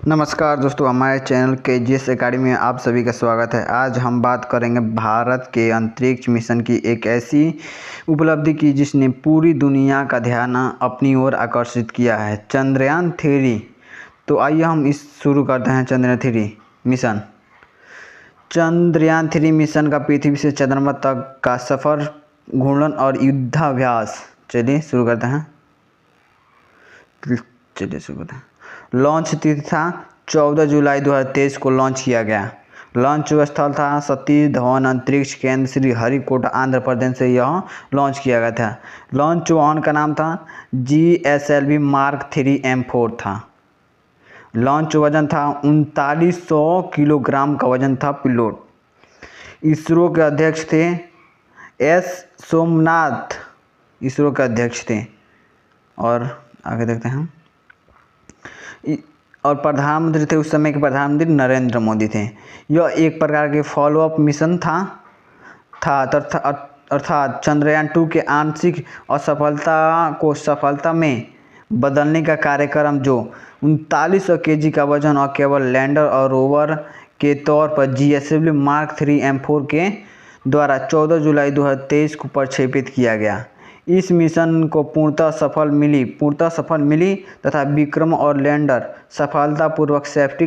नमस्कार दोस्तों, हमारे चैनल KGS अकेडमी में आप सभी का स्वागत है। आज हम बात करेंगे भारत के अंतरिक्ष मिशन की एक ऐसी उपलब्धि की जिसने पूरी दुनिया का ध्यान अपनी ओर आकर्षित किया है, चंद्रयान 3। तो आइए हम इस शुरू करते हैं। चंद्रयान 3 मिशन। चंद्रयान 3 मिशन का पृथ्वी से चंद्रमा तक का सफ़र, घूर्णन और युद्धाभ्यास। चलिए शुरू करते हैं। लॉन्च तिथि था 14 जुलाई 2023 को लॉन्च किया गया। लॉन्च स्थल था सतीश धवन अंतरिक्ष केंद्र, श्रीहरिकोटा, आंध्र प्रदेश से यह लॉन्च किया गया था। लॉन्च वाहन का नाम था GSLV मार्क 3 M4 था। लॉन्च वजन था 3900 किलोग्राम का वजन था। पिलोट इसरो के अध्यक्ष थे S सोमनाथ, इसरो के अध्यक्ष थे। और आगे देखते हैं। और प्रधानमंत्री थे उस समय के प्रधानमंत्री नरेंद्र मोदी थे। यह एक प्रकार के फॉलोअप मिशन था अर्थात चंद्रयान 2 के आंशिक असफलता को सफलता में बदलने का कार्यक्रम, जो 3900 kg का वजन और केवल लैंडर और रोवर के तौर पर GSLV मार्क 3 M4 के द्वारा 14 जुलाई 2023 को प्रक्षेपित किया गया। इस मिशन को पूर्णतः सफल मिली तथा विक्रम और लैंडर सफलतापूर्वक सेफ्टी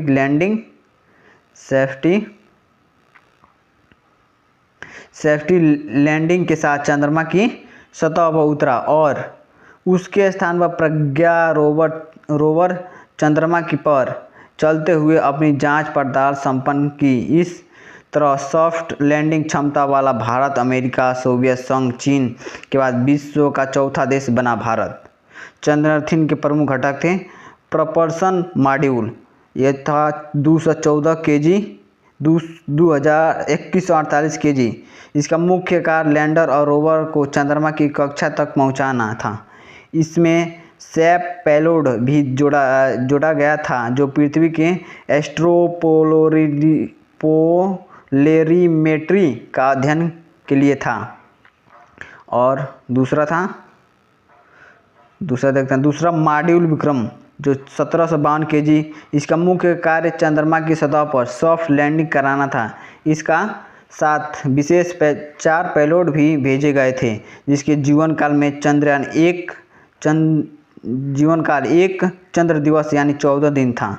लैंडिंग के साथ चंद्रमा की सतह पर उतरा और उसके स्थान पर प्रज्ञा रोवर चंद्रमा की पर चलते हुए अपनी जांच पड़ताल संपन्न की। इस तरह सॉफ्ट लैंडिंग क्षमता वाला भारत, अमेरिका, सोवियत संघ, चीन के बाद विश्व का चौथा देश बना भारत। चंद्रयान 3 के प्रमुख घटक थे प्रपल्शन मॉड्यूल, यह था 214 kg, 2148 kg। इसका मुख्य कार्य लैंडर और रोवर को चंद्रमा की कक्षा तक पहुंचाना था। इसमें सैप पेलोड भी जोड़ा गया था, जो पृथ्वी के एस्ट्रोपोलरिमेट्री का अध्ययन के लिए था। और दूसरा देखते हैं। दूसरा मॉड्यूल विक्रम, जो 1752 kg। इसका मुख्य कार्य चंद्रमा की सतह पर सॉफ्ट लैंडिंग कराना था। इसका साथ विशेष 4 पेलोड भी भेजे गए थे, जिसके जीवन काल में चंद्रयान 1 चंद्र दिवस यानी 14 दिन था।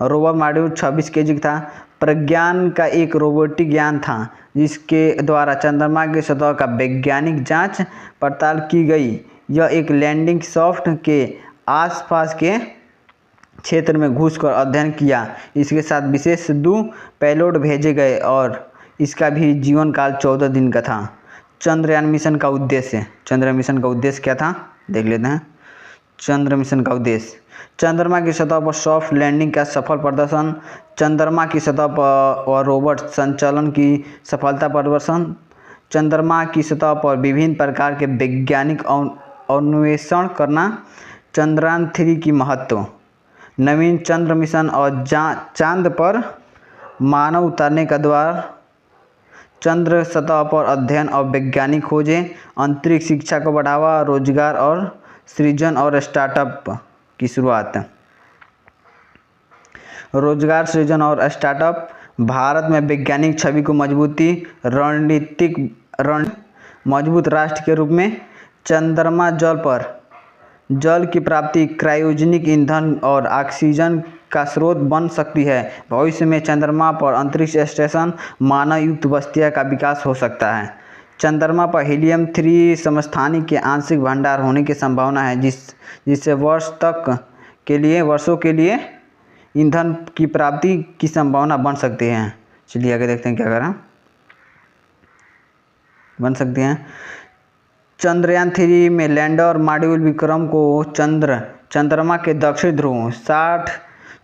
रोवर मॉड्यूल 26 kg था। प्रज्ञान का एक रोबोटिक यान था, जिसके द्वारा चंद्रमा की सतह का वैज्ञानिक जांच पड़ताल की गई। यह एक लैंडिंग सॉफ्ट के आसपास के क्षेत्र में घुसकर अध्ययन किया। इसके साथ विशेष 2 पेलोड भेजे गए और इसका भी जीवन काल 14 दिन का था। चंद्रयान मिशन का उद्देश्य क्या था, देख लेते हैं। चंद्र मिशन का उद्देश्य चंद्रमा की सतह पर सॉफ्ट लैंडिंग का सफल प्रदर्शन, चंद्रमा की सतह पर और रोबोट संचालन की सफलता प्रदर्शन, चंद्रमा की सतह पर विभिन्न प्रकार के वैज्ञानिक अन्वेषण करना। चंद्रयान 3 की महत्व, नवीन चंद्र मिशन और चांद पर मानव उतारने का द्वार, चंद्र सतह पर अध्ययन और वैज्ञानिक खोजें, अंतरिक्ष शिक्षा को बढ़ावा, रोजगार और सृजन और स्टार्टअप की शुरुआत। रोजगार सृजन और स्टार्टअप, भारत में वैज्ञानिक छवि को मजबूती, मजबूत राष्ट्र के रूप में। चंद्रमा जल की प्राप्ति, क्रायोजेनिक ईंधन और ऑक्सीजन का स्रोत बन सकती है। भविष्य में चंद्रमा पर अंतरिक्ष स्टेशन, मानव युक्त बस्तियों का विकास हो सकता है। चंद्रमा पर हीलियम 3 समस्थानिक के आंशिक भंडार होने की संभावना है, जिससे वर्षों के लिए ईंधन की प्राप्ति की संभावना बन सकती है। चलिए आगे देखते हैं क्या करें बन सकती हैं। चंद्रयान 3 में लैंडर मॉड्यूल विक्रम को चंद्रमा के दक्षिण ध्रुव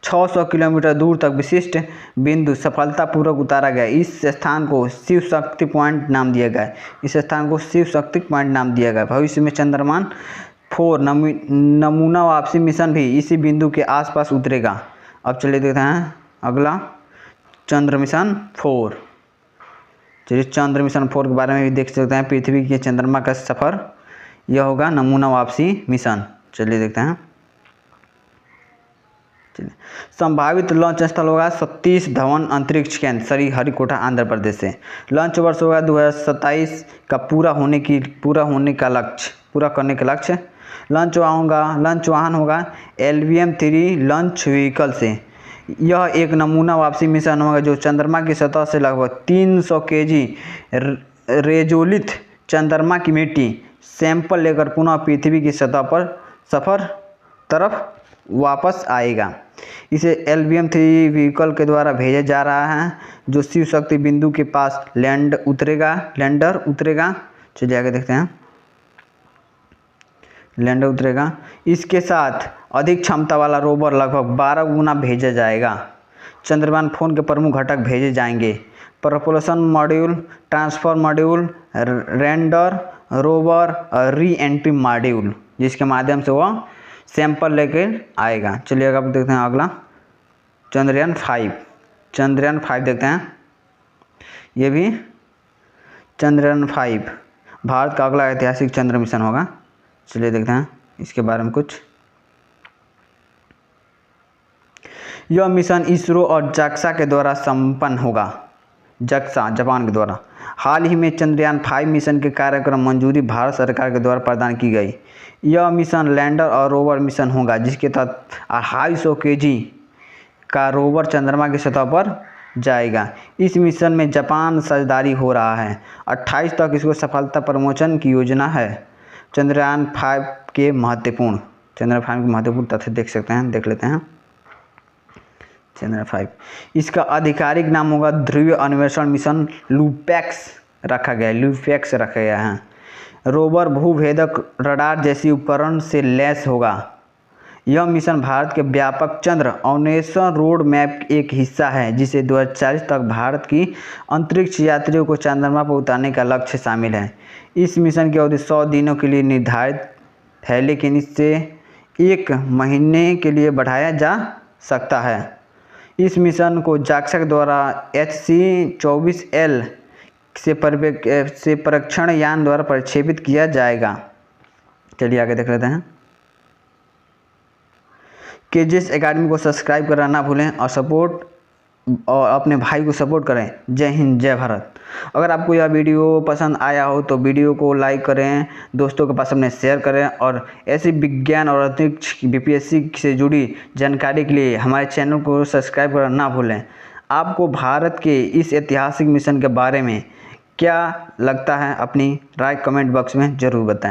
600 किलोमीटर दूर तक विशिष्ट बिंदु सफलतापूर्वक उतारा गया। इस स्थान को शिव शक्ति पॉइंट नाम दिया गया। भविष्य में चंद्रयान 4 नमूना वापसी मिशन भी इसी बिंदु के आसपास उतरेगा। अब चलिए देखते हैं अगला, चंद्र मिशन 4। चलिए चंद्र मिशन 4 के बारे में भी देख सकते हैं। पृथ्वी के चंद्रमा का सफ़र, यह होगा नमूना वापसी मिशन। चलिए देखते हैं। चलिए, संभावित लॉन्च स्थल होगा सतीश धवन अंतरिक्ष केंद्र श्रीहरिकोटा आंध्र प्रदेश से। लॉन्च वर्ष होगा 2027 का पूरा करने का लक्ष्य। लॉन्च वाहन होगा LVM-3 लॉन्च व्हीकल से। यह एक नमूना वापसी मिशन होगा जो चंद्रमा की सतह से लगभग 300 kg रेजोलिथ चंद्रमा की मिट्टी सैंपल लेकर पुनः पृथ्वी की सतह पर तरफ वापस आएगा। इसे LVM-3 व्हीकल के द्वारा भेजा जा रहा है जो शिव शक्ति बिंदु के पास लैंडर उतरेगा। चलिए आगे देखते हैं। लैंडर उतरेगा। इसके साथ अधिक क्षमता वाला रोवर लगभग 12 गुना भेजा जाएगा। चंद्रयान फोन के प्रमुख घटक भेजे जाएंगे: propulsion module, transfer module, lander, rover और री एंट्री मॉड्यूल, जिसके माध्यम से वह सैंपल लेकर आएगा। चलिए अब देखते हैं अगला चंद्रयान 5 देखते हैं। ये भी चंद्रयान 5 भारत का अगला ऐतिहासिक चंद्र मिशन होगा। चलिए देखते हैं इसके बारे में कुछ। यह मिशन इसरो और JAXA के द्वारा संपन्न होगा। JAXA जापान के द्वारा। हाल ही में चंद्रयान 5 मिशन के कार्यक्रम मंजूरी भारत सरकार के द्वारा प्रदान की गई। यह मिशन लैंडर और रोवर मिशन होगा जिसके तहत 250 kg का रोवर चंद्रमा की सतह पर जाएगा। इस मिशन में जापान साझेदारी हो रहा है। 28 तक इसको सफलता प्रमोशन की योजना है। चंद्रयान 5 के महत्वपूर्ण तथ्य देख लेते हैं। चंद्रयान 5 इसका आधिकारिक नाम होगा ध्रुवीय अन्वेषण मिशन लूपैक्स रखा गया है। रोवर भूभेदक रडार जैसी उपकरण से लैस होगा। यह मिशन भारत के व्यापक चंद्र अन्वेषण रोड मैप का एक हिस्सा है जिसे 2040 तक भारत की अंतरिक्ष यात्रियों को चंद्रमा पर उतारने का लक्ष्य शामिल है। इस मिशन की अवधि 100 दिनों के लिए निर्धारित है, लेकिन इसे 1 महीने के लिए बढ़ाया जा सकता है। इस मिशन को JAXA के द्वारा HC-24L से परीक्षण यान द्वारा प्रक्षेपित किया जाएगा। चलिए आगे देख लेते हैं। KGS एकेडमी को सब्सक्राइब करना ना भूलें और अपने भाई को सपोर्ट करें। जय हिंद, जय भारत। अगर आपको यह वीडियो पसंद आया हो तो वीडियो को लाइक करें, दोस्तों के पास अपने शेयर करें और ऐसी विज्ञान और अंतरिक्ष BPSC से जुड़ी जानकारी के लिए हमारे चैनल को सब्सक्राइब करना ना भूलें। आपको भारत के इस ऐतिहासिक मिशन के बारे में क्या लगता है, अपनी राय कमेंट बॉक्स में ज़रूर बताएं।